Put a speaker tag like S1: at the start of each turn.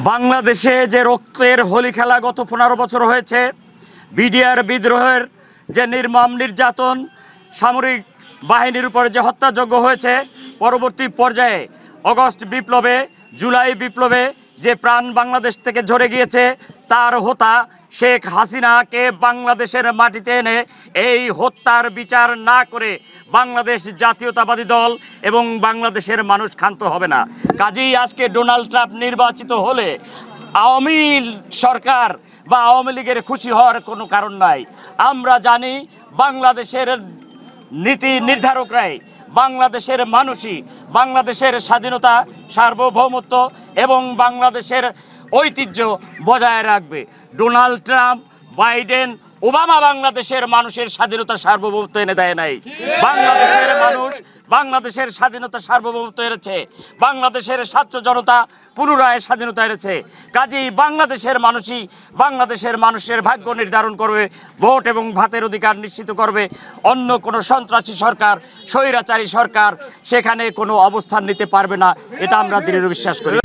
S1: বাংলাদেশে যে রক্তের হোলি খেলা গত 15 বছর হয়েছে, বিডিআর বিদ্রোহের যে নির্মম নির্যাতন, সামরিক বাহিনীর উপরে যে হত্যাযজ্ঞ হয়েছে, পরবর্তী পর্যায়ে অগস্ট বিপ্লবে, জুলাই বিপ্লবে যে প্রাণ বাংলাদেশ থেকে ঝরে গিয়েছে, তার হোতা শেখ হাসিনাকে বাংলাদেশের মাটিতে এনে এই হত্যার বিচার না করে বাংলাদেশ জাতীয়তাবাদী দল এবং বাংলাদেশের মানুষ ক্ষান্ত হবে না। কাজেই আজকে ডোনাল্ড ট্রাম্প নির্বাচিত হলে আওয়ামী সরকার বা আওয়ামী লীগের খুশি হওয়ার কোনো কারণ নাই। আমরা জানি বাংলাদেশের নীতি নির্ধারকরাই, বাংলাদেশের মানুষই বাংলাদেশের স্বাধীনতা, সার্বভৌমত্ব এবং বাংলাদেশের ঐতিহ্য বজায় রাখবে। ডোনাল্ড ট্রাম্প, বাইডেন, ওবামা বাংলাদেশের মানুষের স্বাধীনতা সার্বভৌমত্ব এনে দেয় নাই। বাংলাদেশের মানুষ বাংলাদেশের স্বাধীনতা সার্বভৌমত্ব এনেছে, বাংলাদেশের ছাত্র জনতা পুনরায় স্বাধীনতা এনেছে। কাজেই বাংলাদেশের মানুষই বাংলাদেশের মানুষের ভাগ্য নির্ধারণ করবে, ভোট এবং ভাতের অধিকার নিশ্চিত করবে। অন্য কোনো সন্ত্রাসী সরকার, স্বৈরাচারী সরকার সেখানে কোনো অবস্থান নিতে পারবে না, এটা আমরা দৃঢ় বিশ্বাস করি।